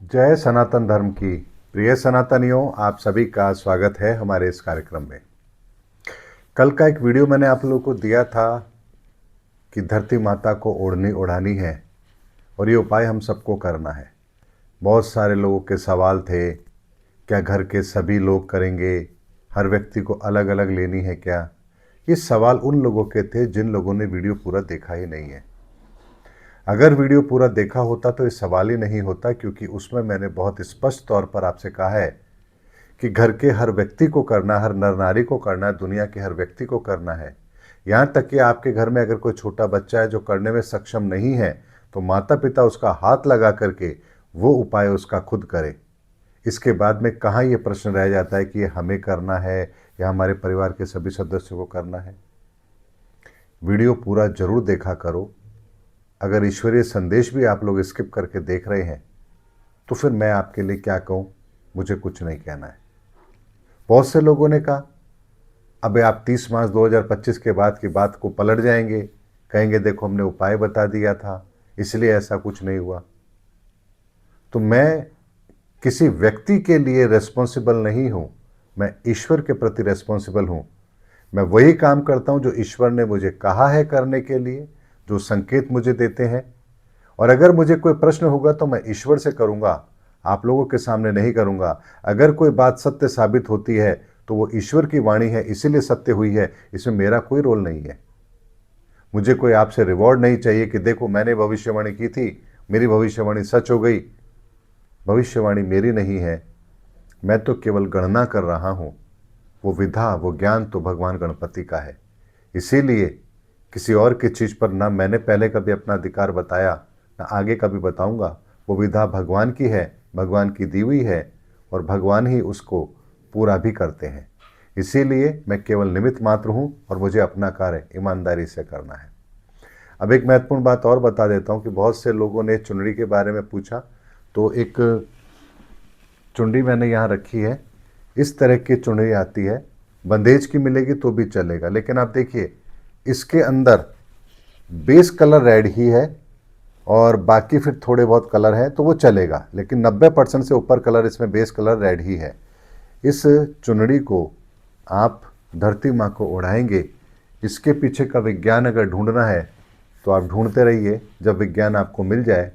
जय सनातन धर्म की। प्रिय सनातनियों, आप सभी का स्वागत है हमारे इस कार्यक्रम में। कल का एक वीडियो मैंने आप लोगों को दिया था कि धरती माता को ओढ़नी ओढ़ानी है और ये उपाय हम सबको करना है। बहुत सारे लोगों के सवाल थे, क्या घर के सभी लोग करेंगे, हर व्यक्ति को अलग अलग लेनी है क्या। ये सवाल उन लोगों के थे जिन लोगों ने वीडियो पूरा देखा ही नहीं है। अगर वीडियो पूरा देखा होता तो ये सवाल ही नहीं होता, क्योंकि उसमें मैंने बहुत स्पष्ट तौर पर आपसे कहा है कि घर के हर व्यक्ति को करना, हर नर नारी को करना, दुनिया के हर व्यक्ति को करना है। यहाँ तक कि आपके घर में अगर कोई छोटा बच्चा है जो करने में सक्षम नहीं है, तो माता पिता उसका हाथ लगा करके वो उपाय उसका खुद करे। इसके बाद में कहाँ ये प्रश्न रह जाता है कि ये हमें करना है या हमारे परिवार के सभी सदस्यों को करना है। वीडियो पूरा जरूर देखा करो। अगर ईश्वरीय संदेश भी आप लोग स्किप करके देख रहे हैं तो फिर मैं आपके लिए क्या कहूँ, मुझे कुछ नहीं कहना है। बहुत से लोगों ने कहा अबे आप 30 मार्च 2025 के बाद की बात को पलट जाएंगे, कहेंगे देखो हमने उपाय बता दिया था इसलिए ऐसा कुछ नहीं हुआ। तो मैं किसी व्यक्ति के लिए रेस्पॉन्सिबल नहीं हूं, मैं ईश्वर के प्रति रेस्पॉन्सिबल हूं। मैं वही काम करता हूं जो ईश्वर ने मुझे कहा है करने के लिए, जो संकेत मुझे देते हैं। और अगर मुझे कोई प्रश्न होगा तो मैं ईश्वर से करूंगा, आप लोगों के सामने नहीं करूंगा। अगर कोई बात सत्य साबित होती है तो वो ईश्वर की वाणी है, इसीलिए सत्य हुई है, इसमें मेरा कोई रोल नहीं है। मुझे कोई आपसे रिवॉर्ड नहीं चाहिए कि देखो मैंने भविष्यवाणी की थी, मेरी भविष्यवाणी सच हो गई। भविष्यवाणी मेरी नहीं है, मैं तो केवल गणना कर रहा हूं। वो विधा, वो ज्ञान तो भगवान गणपति का है। इसीलिए किसी और की चीज पर ना मैंने पहले कभी अपना अधिकार बताया, ना आगे कभी बताऊंगा। वो विधा भगवान की है, भगवान की दी हुई है, और भगवान ही उसको पूरा भी करते हैं। इसीलिए मैं केवल निमित्त मात्र हूं और मुझे अपना कार्य ईमानदारी से करना है। अब एक महत्वपूर्ण बात और बता देता हूं कि बहुत से लोगों ने चुनरी के बारे में पूछा, तो एक चुनरी मैंने यहाँ रखी है। इस तरह की चुनरी आती है, बंदेज की मिलेगी तो भी चलेगा, लेकिन आप देखिए इसके अंदर बेस कलर रेड ही है और बाकी फिर थोड़े बहुत कलर हैं तो वो चलेगा, लेकिन 90% से ऊपर कलर इसमें बेस कलर रेड ही है। इस चुनरी को आप धरती माँ को ओढ़ाएंगे। इसके पीछे का विज्ञान अगर ढूंढना है तो आप ढूंढते रहिए। जब विज्ञान आपको मिल जाए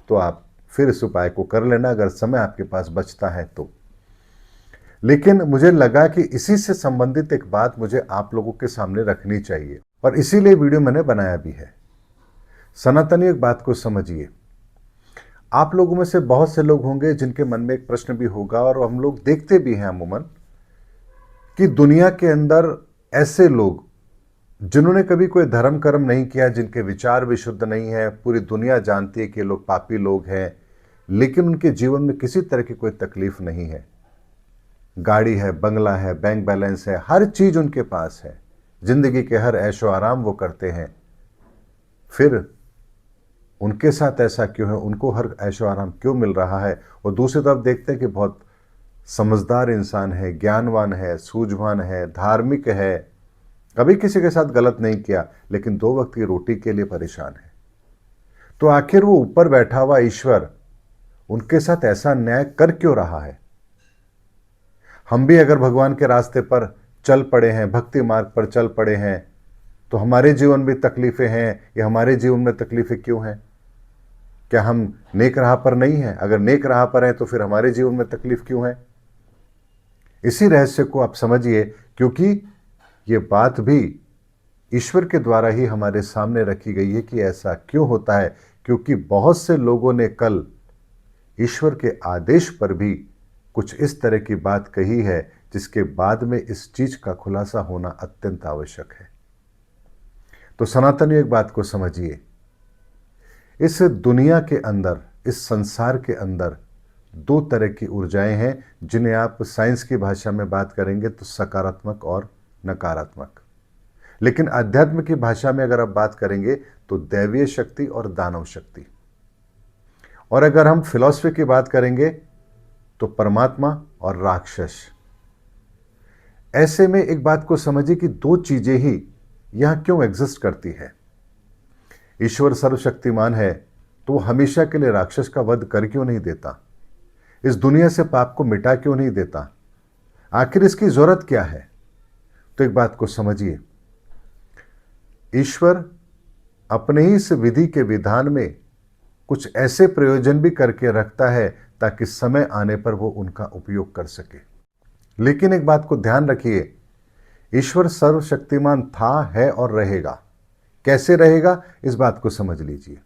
तो आप फिर इस उपाय को कर लेना, अगर समय आपके पास बचता है तो। लेकिन मुझे लगा कि इसी से संबंधित एक बात मुझे आप लोगों के सामने रखनी चाहिए, और इसीलिए वीडियो मैंने बनाया भी है। सनातनी एक बात को समझिए, आप लोगों में से बहुत से लोग होंगे जिनके मन में एक प्रश्न भी होगा, और हम लोग देखते भी हैं अमूमन, कि दुनिया के अंदर ऐसे लोग जिन्होंने कभी कोई धर्म कर्म नहीं किया, जिनके विचार विशुद्ध नहीं है, पूरी दुनिया जानती है कि ये लोग पापी लोग हैं, लेकिन उनके जीवन में किसी तरह की कोई तकलीफ नहीं है। गाड़ी है, बंगला है, बैंक बैलेंस है, हर चीज उनके पास है, जिंदगी के हर ऐशो आराम वो करते हैं। फिर उनके साथ ऐसा क्यों है, उनको हर ऐशो आराम क्यों मिल रहा है? और दूसरी तरफ देखते हैं कि बहुत समझदार इंसान है, ज्ञानवान है, सूझवान है, धार्मिक है, कभी किसी के साथ गलत नहीं किया, लेकिन 2 वक्त की रोटी के लिए परेशान है। तो आखिर वो ऊपर बैठा हुआ ईश्वर उनके साथ ऐसा न्याय कर क्यों रहा है? हम भी अगर भगवान के रास्ते पर चल पड़े हैं, भक्ति मार्ग पर चल पड़े हैं, तो हमारे जीवन में तकलीफें हैं, या हमारे जीवन में तकलीफें क्यों हैं? क्या हम नेक राह पर नहीं हैं? अगर नेक राह पर हैं तो फिर हमारे जीवन में तकलीफ क्यों है? इसी रहस्य को आप समझिए, क्योंकि ये बात भी ईश्वर के द्वारा ही हमारे सामने रखी गई है कि ऐसा क्यों होता है। क्योंकि बहुत से लोगों ने कल ईश्वर के आदेश पर भी कुछ इस तरह की बात कही है, जिसके बाद में इस चीज का खुलासा होना अत्यंत आवश्यक है। तो सनातनी एक बात को समझिए, इस दुनिया के अंदर, इस संसार के अंदर 2 तरह की ऊर्जाएं हैं, जिन्हें आप साइंस की भाषा में बात करेंगे तो सकारात्मक और नकारात्मक। लेकिन अध्यात्म की भाषा में अगर आप बात करेंगे तो दैवीय शक्ति और दानव शक्ति। और अगर हम फिलॉसफी की बात करेंगे तो परमात्मा और राक्षस। ऐसे में एक बात को समझिए कि 2 चीजें ही यहां क्यों एग्जिस्ट करती है। ईश्वर सर्वशक्तिमान है तो वो हमेशा के लिए राक्षस का वध कर क्यों नहीं देता? इस दुनिया से पाप को मिटा क्यों नहीं देता? आखिर इसकी जरूरत क्या है? तो एक बात को समझिए, ईश्वर अपने ही इस विधि के विधान में कुछ ऐसे प्रयोजन भी करके रखता है ताकि समय आने पर वो उनका उपयोग कर सके। लेकिन एक बात को ध्यान रखिए, ईश्वर सर्वशक्तिमान था, है और रहेगा। कैसे रहेगा, इस बात को समझ लीजिए।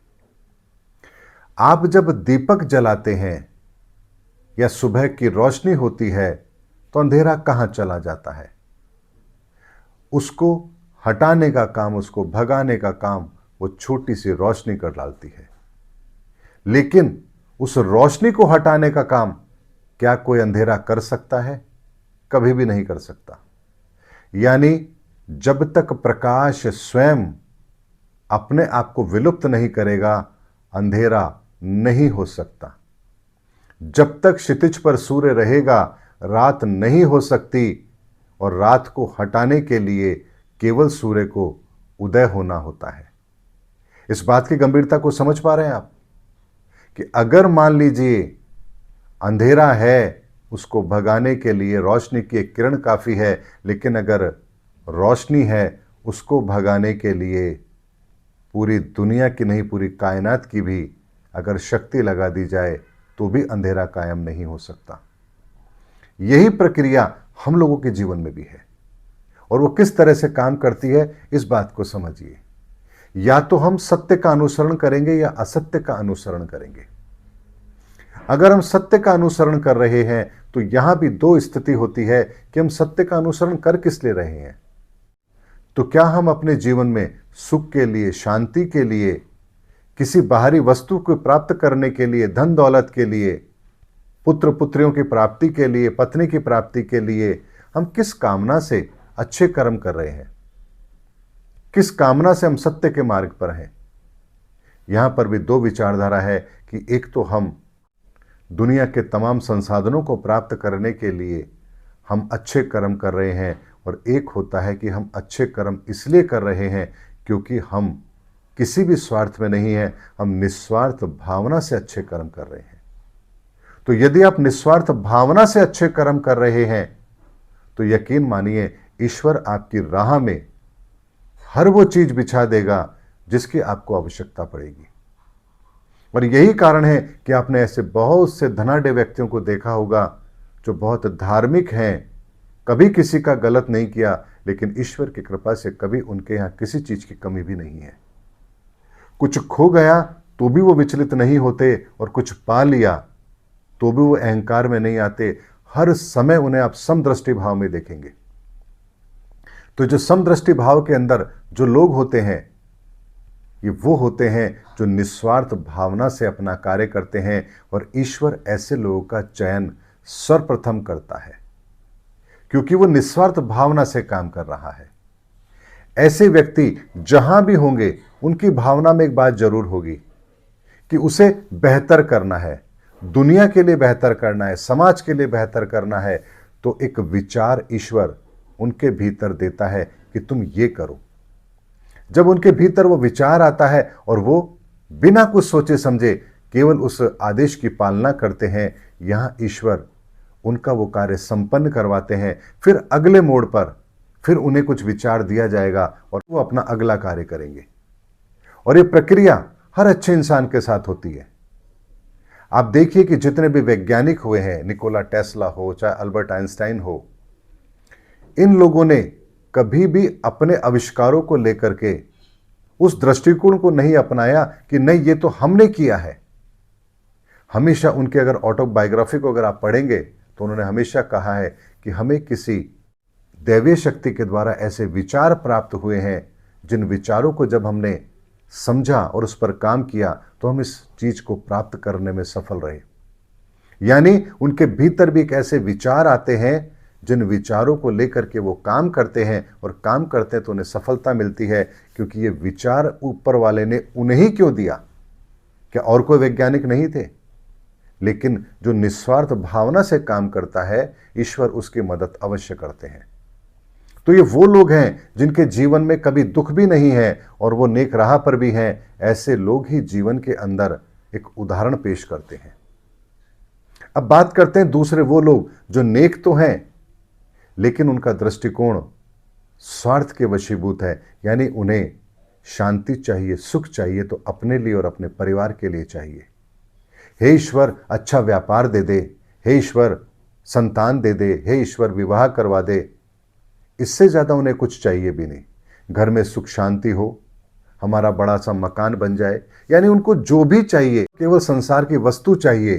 आप जब दीपक जलाते हैं या सुबह की रोशनी होती है तो अंधेरा कहां चला जाता है? उसको हटाने का काम, उसको भगाने का काम वो छोटी सी रोशनी कर डालती है। लेकिन उस रोशनी को हटाने का काम क्या कोई अंधेरा कर सकता है? कभी भी नहीं कर सकता। यानी जब तक प्रकाश स्वयं अपने आप को विलुप्त नहीं करेगा, अंधेरा नहीं हो सकता। जब तक क्षितिज पर सूर्य रहेगा, रात नहीं हो सकती, और रात को हटाने के लिए केवल सूर्य को उदय होना होता है। इस बात की गंभीरता को समझ पा रहे हैं आप कि अगर मान लीजिए अंधेरा है, उसको भगाने के लिए रोशनी की एक किरण काफी है, लेकिन अगर रोशनी है, उसको भगाने के लिए पूरी दुनिया की नहीं, पूरी कायनात की भी अगर शक्ति लगा दी जाए तो भी अंधेरा कायम नहीं हो सकता। यही प्रक्रिया हम लोगों के जीवन में भी है, और वो किस तरह से काम करती है इस बात को समझिए। या तो हम सत्य का अनुसरण करेंगे या असत्य का अनुसरण करेंगे। अगर हम सत्य का अनुसरण कर रहे हैं तो यहां भी दो स्थिति होती है कि हम सत्य का अनुसरण कर किस लिए रहे हैं। तो क्या हम अपने जीवन में सुख के लिए, शांति के लिए, किसी बाहरी वस्तु को प्राप्त करने के लिए, धन दौलत के लिए, पुत्र पुत्रियों की प्राप्ति के लिए, पत्नी की प्राप्ति के लिए हम किस कामना से अच्छे कर्म कर रहे हैं? किस कामना से हम सत्य के मार्ग पर हैं? यहां पर भी दो विचारधारा है कि एक तो हम दुनिया के तमाम संसाधनों को प्राप्त करने के लिए हम अच्छे कर्म कर रहे हैं, और एक होता है कि हम अच्छे कर्म इसलिए कर रहे हैं क्योंकि हम किसी भी स्वार्थ में नहीं हैं, हम निस्वार्थ भावना से अच्छे कर्म कर रहे हैं। तो यदि आप निस्वार्थ भावना से अच्छे कर्म कर रहे हैं तो यकीन मानिए ईश्वर आपकी राह में हर वो चीज बिछा देगा जिसकी आपको आवश्यकता पड़ेगी। और यही कारण है कि आपने ऐसे बहुत से धनाढ्य व्यक्तियों को देखा होगा जो बहुत धार्मिक हैं, कभी किसी का गलत नहीं किया, लेकिन ईश्वर की कृपा से कभी उनके यहां किसी चीज की कमी भी नहीं है। कुछ खो गया तो भी वो विचलित नहीं होते, और कुछ पा लिया तो भी वो अहंकार में नहीं आते। हर समय उन्हें आप समदृष्टि भाव में देखेंगे। तो जो समदृष्टि भाव के अंदर जो लोग होते हैं, ये वो होते हैं जो निस्वार्थ भावना से अपना कार्य करते हैं, और ईश्वर ऐसे लोगों का चयन सर्वप्रथम करता है क्योंकि वो निस्वार्थ भावना से काम कर रहा है। ऐसे व्यक्ति जहां भी होंगे उनकी भावना में एक बात जरूर होगी कि उसे बेहतर करना है, दुनिया के लिए बेहतर करना है, समाज के लिए बेहतर करना है। तो एक विचार ईश्वर उनके भीतर देता है कि तुम ये करो। जब उनके भीतर वो विचार आता है और वो बिना कुछ सोचे समझे केवल उस आदेश की पालना करते हैं, यहां ईश्वर उनका वो कार्य संपन्न करवाते हैं। फिर अगले मोड़ पर फिर उन्हें कुछ विचार दिया जाएगा और वो अपना अगला कार्य करेंगे। और ये प्रक्रिया हर अच्छे इंसान के साथ होती है। आप देखिए कि जितने भी वैज्ञानिक हुए हैं, निकोला टेस्ला हो, चाहे अल्बर्ट आइंस्टाइन हो, इन लोगों ने कभी भी अपने आविष्कारों को लेकर के उस दृष्टिकोण को नहीं अपनाया कि नहीं ये तो हमने किया है। हमेशा उनके अगर ऑटोबायोग्राफी को अगर आप पढ़ेंगे तो उन्होंने हमेशा कहा है कि हमें किसी दैवीय शक्ति के द्वारा ऐसे विचार प्राप्त हुए हैं जिन विचारों को जब हमने समझा और उस पर काम किया तो हम इस चीज को प्राप्त करने में सफल रहे। यानी उनके भीतर भी एक ऐसे विचार आते हैं जिन विचारों को लेकर के वो काम करते हैं, और काम करते हैं तो उन्हें सफलता मिलती है क्योंकि ये विचार ऊपर वाले ने उन्हें ही क्यों दिया? क्या और कोई वैज्ञानिक नहीं थे? लेकिन जो निस्वार्थ भावना से काम करता है, ईश्वर उसकी मदद अवश्य करते हैं। तो ये वो लोग हैं जिनके जीवन में कभी दुख भी नहीं है और वो नेक राह पर भी हैं। ऐसे लोग ही जीवन के अंदर एक उदाहरण पेश करते हैं। अब बात करते हैं दूसरे वो लोग जो नेक तो हैं, लेकिन उनका दृष्टिकोण स्वार्थ के वशीभूत है, यानी उन्हें शांति चाहिए, सुख चाहिए तो अपने लिए और अपने परिवार के लिए चाहिए। हे ईश्वर अच्छा व्यापार दे दे, हे ईश्वर संतान दे दे, हे ईश्वर विवाह करवा दे। इससे ज्यादा उन्हें कुछ चाहिए भी नहीं। घर में सुख शांति हो, हमारा बड़ा सा मकान बन जाए, यानी उनको जो भी चाहिए, केवल संसार की वस्तु चाहिए,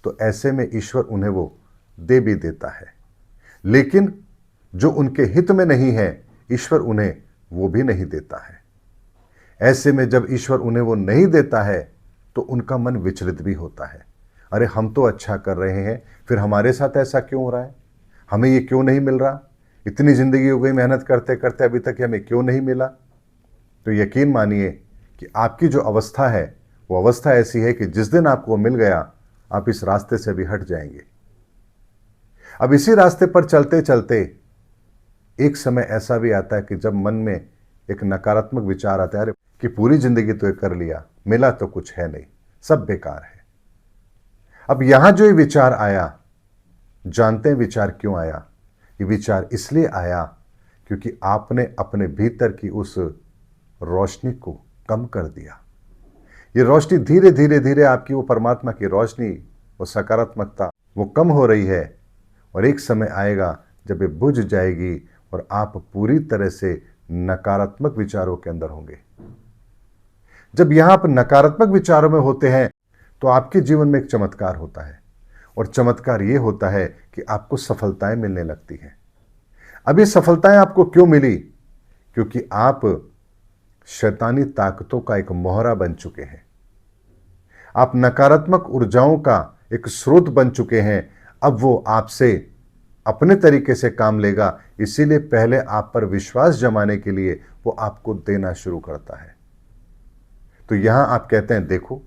तो ऐसे में ईश्वर उन्हें वो दे भी देता है। लेकिन जो उनके हित में नहीं है, ईश्वर उन्हें वो भी नहीं देता है। ऐसे में जब ईश्वर उन्हें वो नहीं देता है तो उनका मन विचलित भी होता है। अरे हम तो अच्छा कर रहे हैं, फिर हमारे साथ ऐसा क्यों हो रहा है, हमें ये क्यों नहीं मिल रहा, इतनी जिंदगी हो गई मेहनत करते करते, अभी तक हमें क्यों नहीं मिला। तो यकीन मानिए कि आपकी जो अवस्था है वो अवस्था ऐसी है कि जिस दिन आपको मिल गया, आप इस रास्ते से भी हट जाएंगे। अब इसी रास्ते पर चलते चलते एक समय ऐसा भी आता है कि जब मन में एक नकारात्मक विचार आता है, अरे कि पूरी जिंदगी तो ये कर लिया, मिला तो कुछ है नहीं, सब बेकार है। अब यहां जो ये विचार आया, जानते हैं विचार क्यों आया? ये विचार इसलिए आया क्योंकि आपने अपने भीतर की उस रोशनी को कम कर दिया। ये रोशनी धीरे धीरे धीरे आपकी वो परमात्मा की रोशनी, वो सकारात्मकता वो कम हो रही है, और एक समय आएगा जब ये बुझ जाएगी और आप पूरी तरह से नकारात्मक विचारों के अंदर होंगे। जब यहां आप नकारात्मक विचारों में होते हैं तो आपके जीवन में एक चमत्कार होता है, और चमत्कार ये होता है कि आपको सफलताएं मिलने लगती हैं। अब ये सफलताएं आपको क्यों मिली? क्योंकि आप शैतानी ताकतों का एक मोहरा बन चुके हैं, आप नकारात्मक ऊर्जाओं का एक स्रोत बन चुके हैं। अब वो आपसे अपने तरीके से काम लेगा, इसीलिए पहले आप पर विश्वास जमाने के लिए वो आपको देना शुरू करता है। तो यहां आप कहते हैं देखो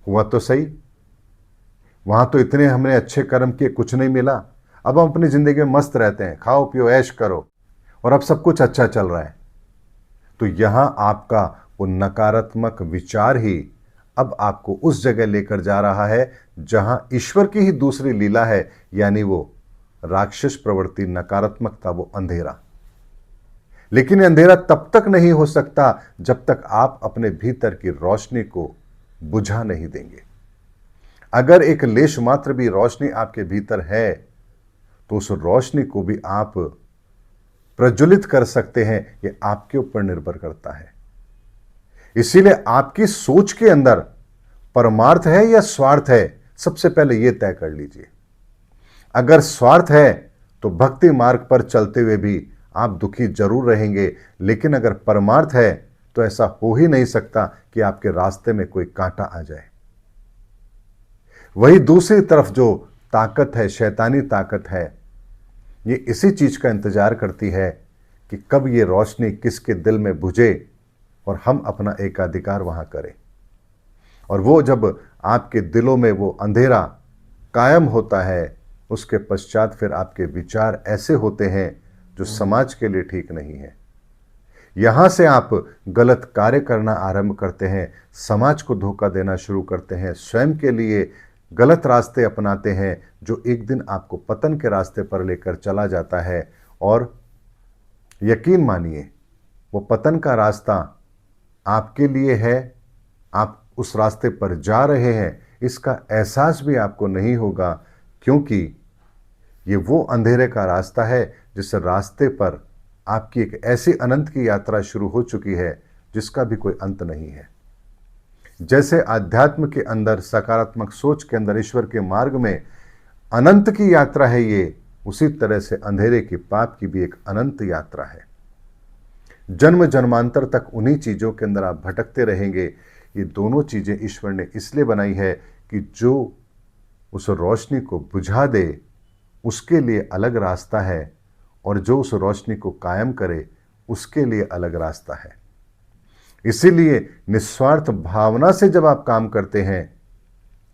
हुआ तो सही, वहां तो इतने हमने अच्छे कर्म किए, कुछ नहीं मिला, अब हम अपनी जिंदगी में मस्त रहते हैं, खाओ पियो ऐश करो, और अब सब कुछ अच्छा चल रहा है। तो यहां आपका वो नकारात्मक विचार ही अब आपको उस जगह लेकर जा रहा है जहां ईश्वर की ही दूसरी लीला है, यानी वो राक्षस प्रवृत्ति, नकारात्मकता, वो अंधेरा। लेकिन ये अंधेरा तब तक नहीं हो सकता जब तक आप अपने भीतर की रोशनी को बुझा नहीं देंगे। अगर एक लेश मात्र भी रोशनी आपके भीतर है तो उस रोशनी को भी आप प्रज्वलित कर सकते हैं, ये आपके ऊपर निर्भर करता है। इसीलिए आपकी सोच के अंदर परमार्थ है या स्वार्थ है, सबसे पहले यह तय कर लीजिए। अगर स्वार्थ है तो भक्ति मार्ग पर चलते हुए भी आप दुखी जरूर रहेंगे, लेकिन अगर परमार्थ है तो ऐसा हो ही नहीं सकता कि आपके रास्ते में कोई कांटा आ जाए। वही दूसरी तरफ जो ताकत है, शैतानी ताकत है, ये इसी चीज का इंतजार करती है कि कब ये रोशनी किसके दिल में बुझे और हम अपना एकाधिकार वहां करें। और वो जब आपके दिलों में वो अंधेरा कायम होता है, उसके पश्चात फिर आपके विचार ऐसे होते हैं जो समाज के लिए ठीक नहीं है। यहां से आप गलत कार्य करना आरंभ करते हैं, समाज को धोखा देना शुरू करते हैं, स्वयं के लिए गलत रास्ते अपनाते हैं, जो एक दिन आपको पतन के रास्ते पर लेकर चला जाता है। और यकीन मानिए वो पतन का रास्ता आपके लिए है, आप उस रास्ते पर जा रहे हैं, इसका एहसास भी आपको नहीं होगा, क्योंकि ये वो अंधेरे का रास्ता है जिस रास्ते पर आपकी एक ऐसी अनंत की यात्रा शुरू हो चुकी है जिसका भी कोई अंत नहीं है। जैसे आध्यात्म के अंदर, सकारात्मक सोच के अंदर, ईश्वर के मार्ग में अनंत की यात्रा है ये, उसी तरह से अंधेरे की, पाप की भी एक अनंत यात्रा है। जन्म जन्मांतर तक उन्हीं चीजों के अंदर आप भटकते रहेंगे। ये दोनों चीजें ईश्वर ने इसलिए बनाई है कि जो उस रोशनी को बुझा दे उसके लिए अलग रास्ता है, और जो उस रोशनी को कायम करे उसके लिए अलग रास्ता है। इसीलिए निस्वार्थ भावना से जब आप काम करते हैं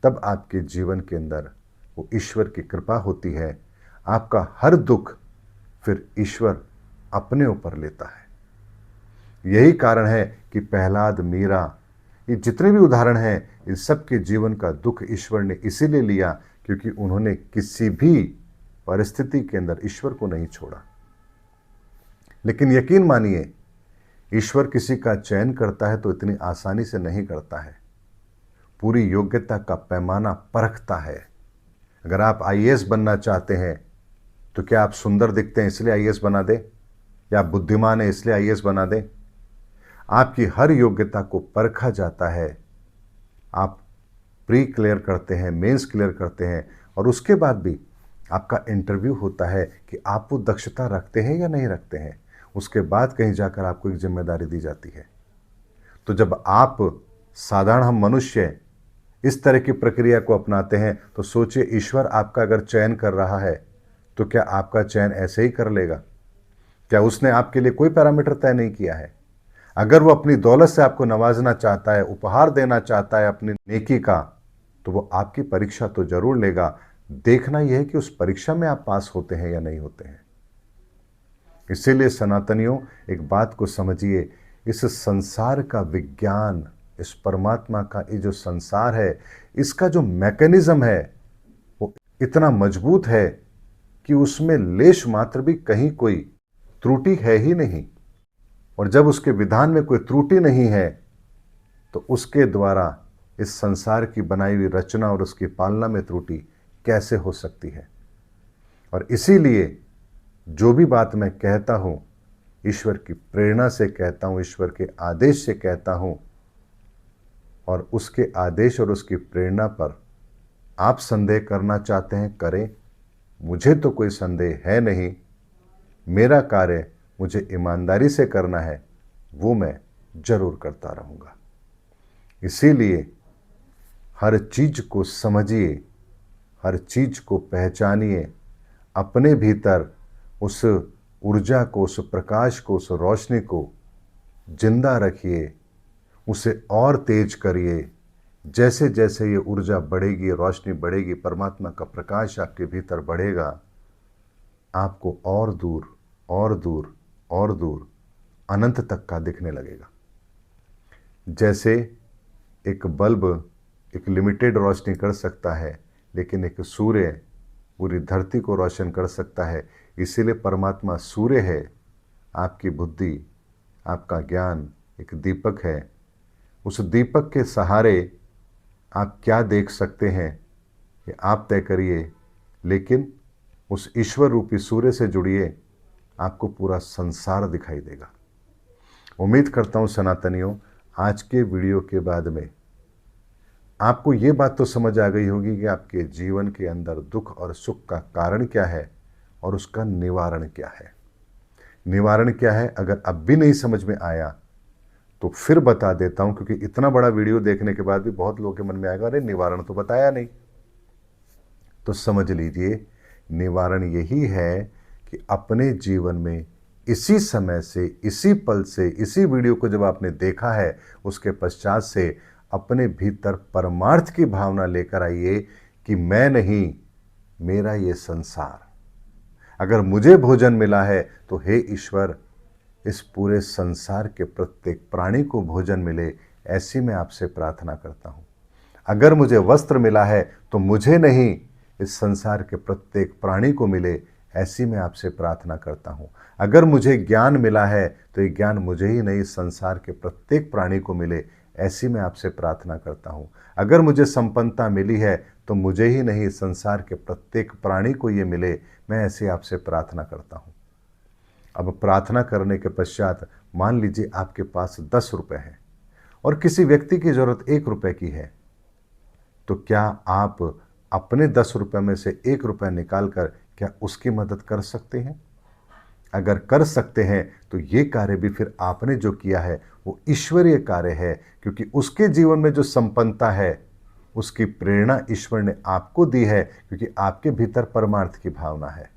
तब आपके जीवन के अंदर वो ईश्वर की कृपा होती है। आपका हर दुख फिर ईश्वर अपने ऊपर लेता है। यही कारण है कि प्रहलाद, मीरा, ये जितने भी उदाहरण हैं, इन सब के जीवन का दुख ईश्वर ने इसीलिए लिया क्योंकि उन्होंने किसी भी परिस्थिति के अंदर ईश्वर को नहीं छोड़ा। लेकिन यकीन मानिए, ईश्वर किसी का चयन करता है तो इतनी आसानी से नहीं करता है। पूरी योग्यता का पैमाना परखता है। अगर आप आईएएस बनना चाहते हैं तो क्या आप सुंदर दिखते हैं इसलिए आईएएस बना दे, या आप बुद्धिमान है इसलिए आईएएस बना दे? आपकी हर योग्यता को परखा जाता है। आप प्री क्लियर करते हैं, मेंस क्लियर करते हैं, और उसके बाद भी आपका इंटरव्यू होता है कि आप वो दक्षता रखते हैं या नहीं रखते हैं। उसके बाद कहीं जाकर आपको एक जिम्मेदारी दी जाती है। तो जब आप साधारण हम मनुष्य इस तरह की प्रक्रिया को अपनाते हैं तो सोचिए, ईश्वर आपका अगर चयन कर रहा है तो क्या आपका चयन ऐसे ही कर लेगा? क्या उसने आपके लिए कोई पैरामीटर तय नहीं किया है? अगर वो अपनी दौलत से आपको नवाजना चाहता है, उपहार देना चाहता है अपनी नेकी का, तो वो आपकी परीक्षा तो जरूर लेगा। देखना यह है कि उस परीक्षा में आप पास होते हैं या नहीं होते हैं। इसीलिए सनातनियों, एक बात को समझिए, इस संसार का विज्ञान, इस परमात्मा का ये जो संसार है, इसका जो मैकेनिज्म है वो इतना मजबूत है कि उसमें लेश मात्र भी कहीं कोई त्रुटि है ही नहीं। और जब उसके विधान में कोई त्रुटि नहीं है तो उसके द्वारा इस संसार की बनाई हुई रचना और उसकी पालना में त्रुटि कैसे हो सकती है? और इसीलिए जो भी बात मैं कहता हूं, ईश्वर की प्रेरणा से कहता हूं, ईश्वर के आदेश से कहता हूं, और उसके आदेश और उसकी प्रेरणा पर आप संदेह करना चाहते हैं, करें। मुझे तो कोई संदेह है नहीं। मेरा कार्य मुझे ईमानदारी से करना है, वो मैं जरूर करता रहूँगा। इसीलिए हर चीज को समझिए, हर चीज को पहचानिए, अपने भीतर उस ऊर्जा को, उस प्रकाश को, उस रोशनी को जिंदा रखिए, उसे और तेज करिए। जैसे जैसे ये ऊर्जा बढ़ेगी, रोशनी बढ़ेगी, परमात्मा का प्रकाश आपके भीतर बढ़ेगा, आपको और दूर और दूर और दूर अनंत तक का दिखने लगेगा। जैसे एक बल्ब एक लिमिटेड रोशनी कर सकता है, लेकिन एक सूर्य पूरी धरती को रोशन कर सकता है। इसीलिए परमात्मा सूर्य है। आपकी बुद्धि, आपका ज्ञान एक दीपक है। उस दीपक के सहारे आप क्या देख सकते हैं ये आप तय करिए, लेकिन उस ईश्वर रूपी सूर्य से जुड़िए, आपको पूरा संसार दिखाई देगा। उम्मीद करता हूं सनातनियों, आज के वीडियो के बाद में आपको ये बात तो समझ आ गई होगी कि आपके जीवन के अंदर दुख और सुख का कारण क्या है और उसका निवारण क्या है। निवारण क्या है, अगर अब भी नहीं समझ में आया तो फिर बता देता हूं, क्योंकि इतना बड़ा वीडियो देखने के बाद भी बहुत लोगों के मन में आएगा, अरे निवारण तो बताया नहीं। तो समझ लीजिए, निवारण यही है कि अपने जीवन में इसी समय से, इसी पल से, इसी वीडियो को जब आपने देखा है, उसके पश्चात से अपने भीतर परमार्थ की भावना लेकर आइए कि मैं नहीं, मेरा ये संसार। अगर मुझे भोजन मिला है तो हे ईश्वर, इस पूरे संसार के प्रत्येक प्राणी को भोजन मिले, ऐसी मैं आपसे प्रार्थना करता हूं। अगर मुझे वस्त्र मिला है तो मुझे नहीं, इस संसार के प्रत्येक प्राणी को मिले, ऐसी मैं आपसे प्रार्थना करता हूं। अगर मुझे ज्ञान मिला है तो ये ज्ञान मुझे ही नहीं, संसार के प्रत्येक प्राणी को मिले, ऐसी मैं आपसे प्रार्थना करता हूं। अगर मुझे संपन्नता मिली है तो मुझे ही नहीं, संसार के प्रत्येक प्राणी को ये मिले, मैं ऐसे आपसे प्रार्थना करता हूं। अब प्रार्थना करने के पश्चात मान लीजिए आपके पास 10 रुपए हैं और किसी व्यक्ति की जरूरत 1 रुपए की है, तो क्या आप अपने 10 रुपए में से 1 रुपया निकालकर क्या उसकी मदद कर सकते हैं? अगर कर सकते हैं तो ये कार्य भी फिर आपने जो किया है वो ईश्वरीय कार्य है, क्योंकि उसके जीवन में जो संपन्नता है उसकी प्रेरणा ईश्वर ने आपको दी है, क्योंकि आपके भीतर परमार्थ की भावना है।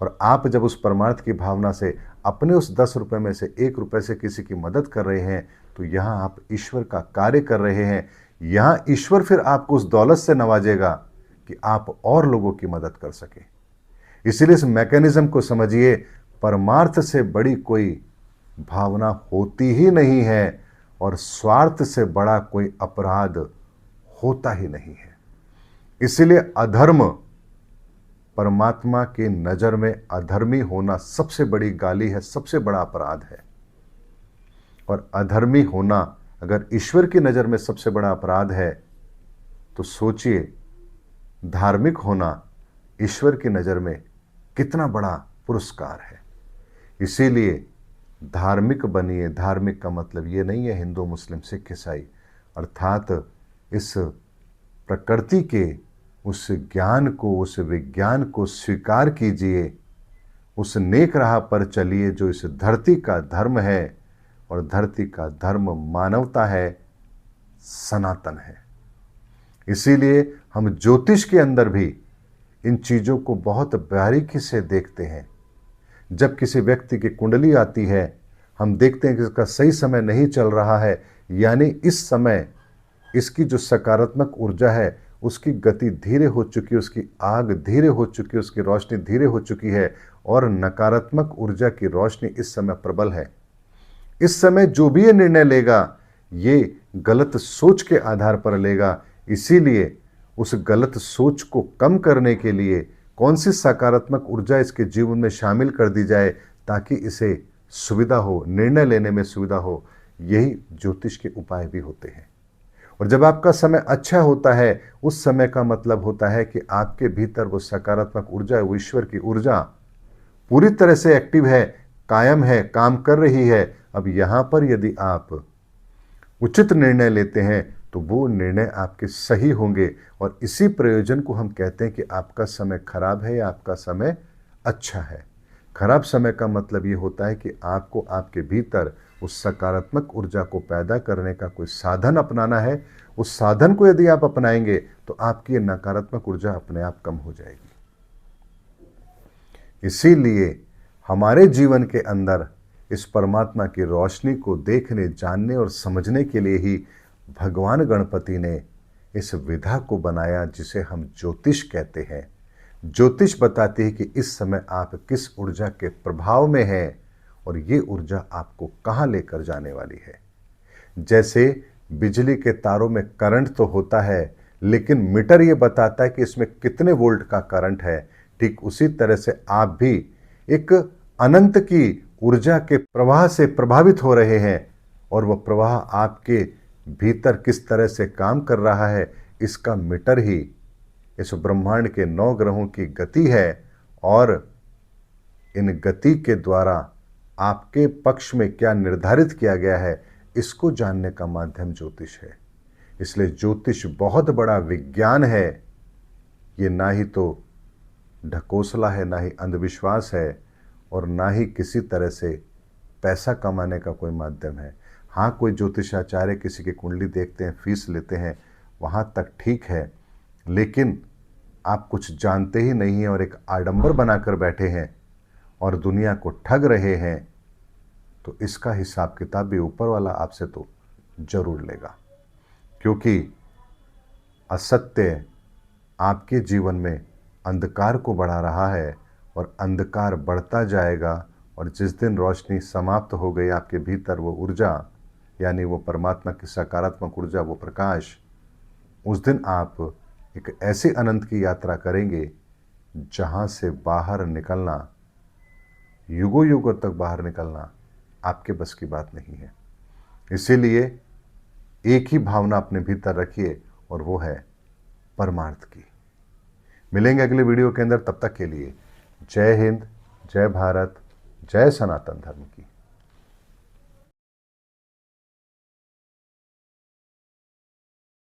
और आप जब उस परमार्थ की भावना से अपने उस 10 रुपए में से 1 रुपए से किसी की मदद कर रहे हैं, तो यहाँ आप ईश्वर का कार्य कर रहे हैं। यहाँ ईश्वर फिर आपको उस दौलत से नवाजेगा कि आप और लोगों की मदद कर सके। इसलिए इस मैकेनिज्म को समझिए, परमार्थ से बड़ी कोई भावना होती ही नहीं है और स्वार्थ से बड़ा कोई अपराध होता ही नहीं है। इसीलिए अधर्म, परमात्मा की नज़र में अधर्मी होना सबसे बड़ी गाली है, सबसे बड़ा अपराध है। और अधर्मी होना अगर ईश्वर की नज़र में सबसे बड़ा अपराध है, तो सोचिए धार्मिक होना ईश्वर की नज़र में कितना बड़ा पुरस्कार है। इसीलिए धार्मिक बनिए। धार्मिक का मतलब ये नहीं है हिंदू, मुस्लिम, सिख, ईसाई, अर्थात इस प्रकृति के उस ज्ञान को, उस विज्ञान को स्वीकार कीजिए, उस नेक राह पर चलिए जो इस धरती का धर्म है। और धरती का धर्म मानवता है, सनातन है। इसीलिए हम ज्योतिष के अंदर भी इन चीज़ों को बहुत बारीकी से देखते हैं। जब किसी व्यक्ति की कुंडली आती है, हम देखते हैं कि इसका सही समय नहीं चल रहा है, यानी इस समय इसकी जो सकारात्मक ऊर्जा है उसकी गति धीरे हो चुकी है, उसकी आग धीरे हो चुकी है, उसकी रोशनी धीरे हो चुकी है, और नकारात्मक ऊर्जा की रोशनी इस समय प्रबल है। इस समय जो भी ये निर्णय लेगा, ये गलत सोच के आधार पर लेगा। इसीलिए उस गलत सोच को कम करने के लिए कौन सी सकारात्मक ऊर्जा इसके जीवन में शामिल कर दी जाए ताकि इसे सुविधा हो, निर्णय लेने में सुविधा हो, यही ज्योतिष के उपाय भी होते हैं। और जब आपका समय अच्छा होता है, उस समय का मतलब होता है कि आपके भीतर वो सकारात्मक ऊर्जा, वो ईश्वर की ऊर्जा पूरी तरह से एक्टिव है, कायम है, काम कर रही है। अब यहाँ पर यदि आप उचित निर्णय लेते हैं तो वो निर्णय आपके सही होंगे। और इसी प्रयोजन को हम कहते हैं कि आपका समय खराब है या आपका समय अच्छा है। खराब समय का मतलब ये होता है कि आपको आपके भीतर उस सकारात्मक ऊर्जा को पैदा करने का कोई साधन अपनाना है। उस साधन को यदि आप अपनाएंगे तो आपकी ये नकारात्मक ऊर्जा अपने आप कम हो जाएगी। इसीलिए हमारे जीवन के अंदर इस परमात्मा की रोशनी को देखने, जानने और समझने के लिए ही भगवान गणपति ने इस विधा को बनाया जिसे हम ज्योतिष कहते हैं। ज्योतिष बताती है कि इस समय आप किस ऊर्जा के प्रभाव में हैं और ये ऊर्जा आपको कहाँ लेकर जाने वाली है। जैसे बिजली के तारों में करंट तो होता है, लेकिन मीटर ये बताता है कि इसमें कितने वोल्ट का करंट है। ठीक उसी तरह से आप भी एक अनंत की ऊर्जा के प्रवाह से प्रभावित हो रहे हैं, और वह प्रवाह आपके भीतर किस तरह से काम कर रहा है, इसका मीटर ही इस ब्रह्मांड के 9 ग्रहों की गति है। और इन गति के द्वारा आपके पक्ष में क्या निर्धारित किया गया है, इसको जानने का माध्यम ज्योतिष है। इसलिए ज्योतिष बहुत बड़ा विज्ञान है। ये ना ही तो ढकोसला है, ना ही अंधविश्वास है, और ना ही किसी तरह से पैसा कमाने का कोई माध्यम है। हाँ, कोई ज्योतिषाचार्य किसी की कुंडली देखते हैं, फीस लेते हैं, वहाँ तक ठीक है। लेकिन आप कुछ जानते ही नहीं हैं और एक आडंबर बनाकर बैठे हैं और दुनिया को ठग रहे हैं, तो इसका हिसाब किताब भी ऊपर वाला आपसे तो जरूर लेगा। क्योंकि असत्य आपके जीवन में अंधकार को बढ़ा रहा है और अंधकार बढ़ता जाएगा। और जिस दिन रोशनी समाप्त हो गई आपके भीतर, वो ऊर्जा यानी वो परमात्मा की सकारात्मक ऊर्जा, वो प्रकाश, उस दिन आप एक ऐसी अनंत की यात्रा करेंगे जहाँ से बाहर निकलना, युगों युगों तक बाहर निकलना आपके बस की बात नहीं है। इसीलिए एक ही भावना अपने भीतर रखिए और वो है परमार्थ की। मिलेंगे अगले वीडियो के अंदर, तब तक के लिए जय हिंद, जय भारत, जय सनातन धर्म की।